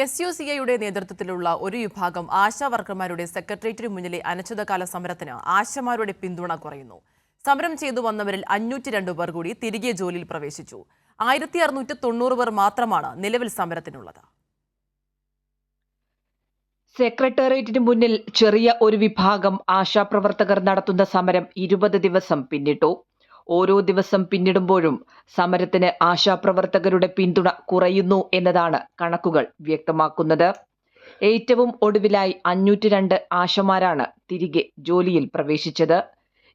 SUCIയുടെ നേതൃത്വത്തിലുള്ള ഒരു വിഭാഗം ആശാ വർക്കർമാരുടെ സെക്രട്ടേറിയറ്റിനു മുന്നിലെ അനിശ്ചിതകാല സമരത്തിന് ആശമാരുടെ പിന്തുണ കുറയുന്നു. സമരം ചെയ്തു വന്നവരിൽ 502 പേർ കൂടി തിരികെ ജോലിയിൽ പ്രവേശിച്ചു. 1690 പേർ മാത്രമാണ് നിലവിൽ സമരത്തിനുള്ളത്. സെക്രട്ടേറിയറ്റിന് മുന്നിൽ ചെറിയ ഒരു വിഭാഗം ആശാപ്രവർത്തകർ നടത്തുന്ന സമരം 20 ദിവസം പിന്നിട്ടു. ഓരോ ദിവസം പിന്നിടുമ്പോഴും സമരത്തിന് ആശാപ്രവർത്തകരുടെ പിന്തുണ കുറയുന്നു എന്നതാണ് കണക്കുകൾ വ്യക്തമാക്കുന്നത്. ഏറ്റവും ഒടുവിലായി 502 ആശമാരാണ് തിരികെ ജോലിയിൽ പ്രവേശിച്ചത്.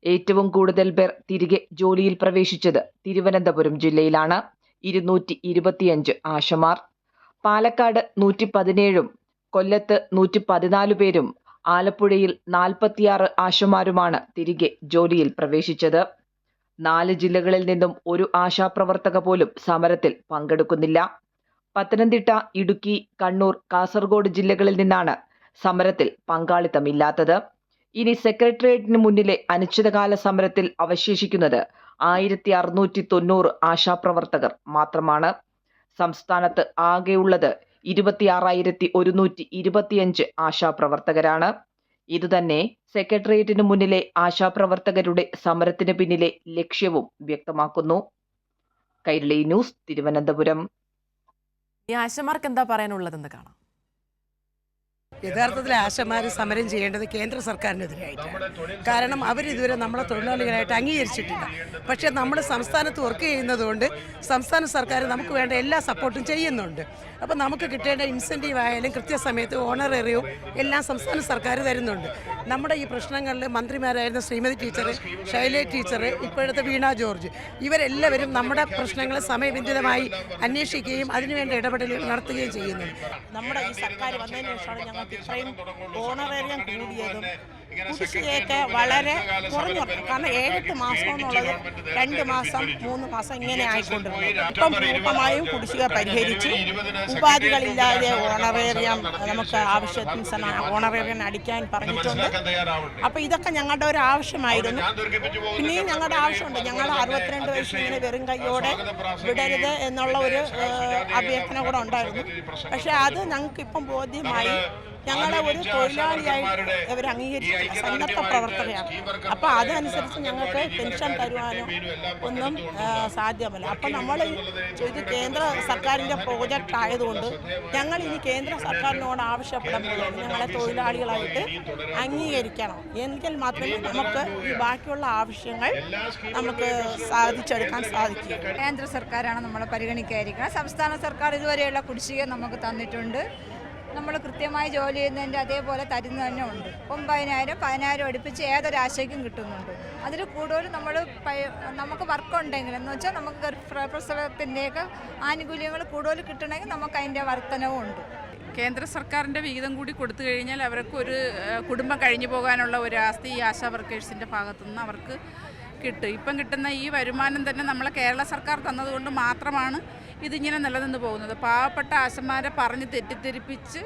ഏറ്റവും കൂടുതൽ പേർ തിരികെ ജോലിയിൽ പ്രവേശിച്ചത് തിരുവനന്തപുരം ജില്ലയിലാണ്. 225 ആശമാർ. പാലക്കാട് 117ഉം കൊല്ലത്ത് 114 പേരും ആലപ്പുഴയിൽ 46 ആശമാരുമാണ് തിരികെ ജോലിയിൽ പ്രവേശിച്ചത്. 4 ജില്ലകളിൽ നിന്നും ഒരു ആശാപ്രവർത്തക പോലും സമരത്തിൽ പങ്കെടുക്കുന്നില്ല. പത്തനംതിട്ട, ഇടുക്കി, കണ്ണൂർ, കാസർഗോഡ് ജില്ലകളിൽ നിന്നാണ് സമരത്തിൽ പങ്കാളിത്തമില്ലാത്തത്. ഇനി സെക്രട്ടേറിയറ്റിന് മുന്നിലെ അനിശ്ചിതകാല സമരത്തിൽ അവശേഷിക്കുന്നത് 1690 ആശാപ്രവർത്തകർ മാത്രമാണ്. സംസ്ഥാനത്ത് ആകെയുള്ളത് 26,125 ആശാപ്രവർത്തകരാണ്. ഇതുതന്നെ സെക്രട്ടേറിയറ്റിന് മുന്നിലെ ആശാപ്രവർത്തകരുടെ സമരത്തിന് പിന്നിലെ ലക്ഷ്യവും വ്യക്തമാക്കുന്നു. കൈരളി ന്യൂസ്, തിരുവനന്തപുരം. ഈ ആശമാർക്ക് എന്താ പറയാനുള്ളതെന്ന് കാണാം. യഥാർത്ഥത്തിൽ ആശമാർ സമരം ചെയ്യേണ്ടത് കേന്ദ്ര സർക്കാരിനെതിരായിട്ടാണ്. കാരണം അവരിതുവരെ നമ്മളെ തൊഴിലാളികളായിട്ട് അംഗീകരിച്ചിട്ടില്ല. പക്ഷേ നമ്മൾ സംസ്ഥാനത്ത് വർക്ക് ചെയ്യുന്നതുകൊണ്ട് സംസ്ഥാന സർക്കാർ നമുക്ക് വേണ്ട എല്ലാ സപ്പോർട്ടും ചെയ്യുന്നുണ്ട്. അപ്പോൾ നമുക്ക് കിട്ടേണ്ട ഇൻസെൻറ്റീവ് ആയാലും കൃത്യസമയത്ത് ഓണറേറിയവും എല്ലാം സംസ്ഥാന സർക്കാർ തരുന്നുണ്ട്. നമ്മുടെ ഈ പ്രശ്നങ്ങളിൽ മന്ത്രിമാരായിരുന്ന ശ്രീമതി ടീച്ചർ, ശൈലജ ടീച്ചർ, ഇപ്പോഴത്തെ വീണ ജോർജ്, ഇവരെല്ലാവരും നമ്മുടെ പ്രശ്നങ്ങൾ സമയബന്ധിതമായി അന്വേഷിക്കുകയും അതിനുവേണ്ട ഇടപെടലുകൾ നടത്തുകയും ചെയ്യുന്നുണ്ട്. നമ്മുടെ ഈ സർക്കാർ വന്നതിന് ശേഷമാണ് ഞങ്ങൾക്ക് ഇത്രയും ഓണറേറിയം കൂടിയതും കുടിശ്ശികയൊക്കെ വളരെ കുറഞ്ഞു. കാരണം 7-8 മാസം എന്നുള്ളത് 2 മാസം 3 മാസം ഇങ്ങനെ ആയിക്കൊണ്ടിരുന്നത്. ഇപ്പം പൂർണ്ണമായും കുടിശ്ശിക പരിഹരിച്ച് ഉപാധികളില്ലാതെ ഓണറേറിയം നമുക്ക് ആവശ്യത്തിന് ഓണറേറിയം അടിക്കാൻ പറഞ്ഞിട്ടുണ്ട്. അപ്പോൾ ഇതൊക്കെ ഞങ്ങളുടെ ഒരു ആവശ്യമായിരുന്നു. പിന്നെയും ഞങ്ങളുടെ ആവശ്യമുണ്ട്. ഞങ്ങൾ 62 വയസ്സ് ഇങ്ങനെ വെറും കൈയോടെ വിടരുത് എന്നുള്ള ഒരു അഭ്യർത്ഥന കൂടെ ഉണ്ടായിരുന്നു. പക്ഷേ അത് ഞങ്ങൾക്കിപ്പം ബോധ്യമായി. ഞങ്ങളെ ഒരു തൊഴിലാളിയായിട്ട് ഇവർ അംഗീകരിച്ചിട്ടില്ല, സന്നദ്ധ പ്രവർത്തകയാണ്. അപ്പോൾ അതനുസരിച്ച് ഞങ്ങൾക്ക് പെൻഷൻ തരുവാനോ ഒന്നും സാധ്യമല്ല. അപ്പോൾ നമ്മൾ ഇത് കേന്ദ്ര സർക്കാരിൻ്റെ പ്രോജക്റ്റ് ആയതുകൊണ്ട് ഞങ്ങൾ ഇനി കേന്ദ്ര സർക്കാരിനോട് ആവശ്യപ്പെടുമ്പോൾ ഞങ്ങളെ തൊഴിലാളികളായിട്ട് അംഗീകരിക്കണം. എങ്കിൽ മാത്രമേ നമുക്ക് ഈ ബാക്കിയുള്ള ആവശ്യങ്ങൾ നമുക്ക് സാധിച്ചെടുക്കാൻ സാധിക്കും. കേന്ദ്ര സർക്കാരാണ് നമ്മളെ പരിഗണിക്കാതിരിക്കുന്നത്. സംസ്ഥാന സർക്കാർ ഇതുവരെയുള്ള കുടിശ്ശിക നമുക്ക് തന്നിട്ടുണ്ട്. നമ്മൾ കൃത്യമായി ജോലി ചെയ്യുന്നതിൻ്റെ അതേപോലെ തരുന്ന തന്നെ ഉണ്ട്. 9,000 അടുപ്പിച്ച് ഏതൊരാശയ്ക്കും കിട്ടുന്നുണ്ട്. അതിൽ കൂടുതൽ നമുക്ക് വർക്കുണ്ടെങ്കിൽ എന്ന് വെച്ചാൽ നമുക്ക് ഗർഭപ്രസവത്തിൻ്റെയൊക്കെ ആനുകൂല്യങ്ങൾ കൂടുതൽ കിട്ടണമെങ്കിൽ നമുക്ക് അതിൻ്റെ വർധനവും ഉണ്ട്. കേന്ദ്ര സർക്കാരിൻ്റെ വിഹിതം കൂടി കൊടുത്തു കഴിഞ്ഞാൽ അവർക്കൊരു കുടുംബം കഴിഞ്ഞു പോകാനുള്ള ഒരു ആസ്തി ഈ ആശാ വർക്കേഴ്സിൻ്റെ ഭാഗത്തുനിന്ന് അവർക്ക് കിട്ടും. ഇപ്പം കിട്ടുന്ന ഈ വരുമാനം തന്നെ നമ്മളെ കേരള സർക്കാർ തന്നതുകൊണ്ട് മാത്രമാണ് ഇതിങ്ങനെ നിലനിന്ന് പോകുന്നത്. പാവപ്പെട്ട ആശമാരെ പറഞ്ഞ് തെറ്റിദ്ധരിപ്പിച്ച്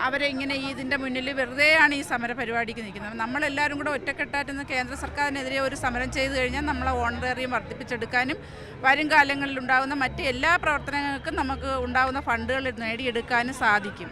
അവരെ ഇങ്ങനെ ഇതിൻ്റെ മുന്നിൽ വെറുതെയാണ് ഈ സമര പരിപാടിക്ക് നിൽക്കുന്നത്. നമ്മളെല്ലാവരും കൂടെ ഒറ്റക്കെട്ടായിട്ട് കേന്ദ്ര സർക്കാരിനെതിരെ ഒരു സമരം ചെയ്തു കഴിഞ്ഞാൽ നമ്മളെ ഓണറേറിയം വർദ്ധിപ്പിച്ചെടുക്കാനും വരും കാലങ്ങളിൽ ഉണ്ടാകുന്ന മറ്റ് എല്ലാ പ്രവർത്തനങ്ങൾക്കും നമുക്ക് ഉണ്ടാകുന്ന ഫണ്ടുകൾ നേടിയെടുക്കാനും സാധിക്കും.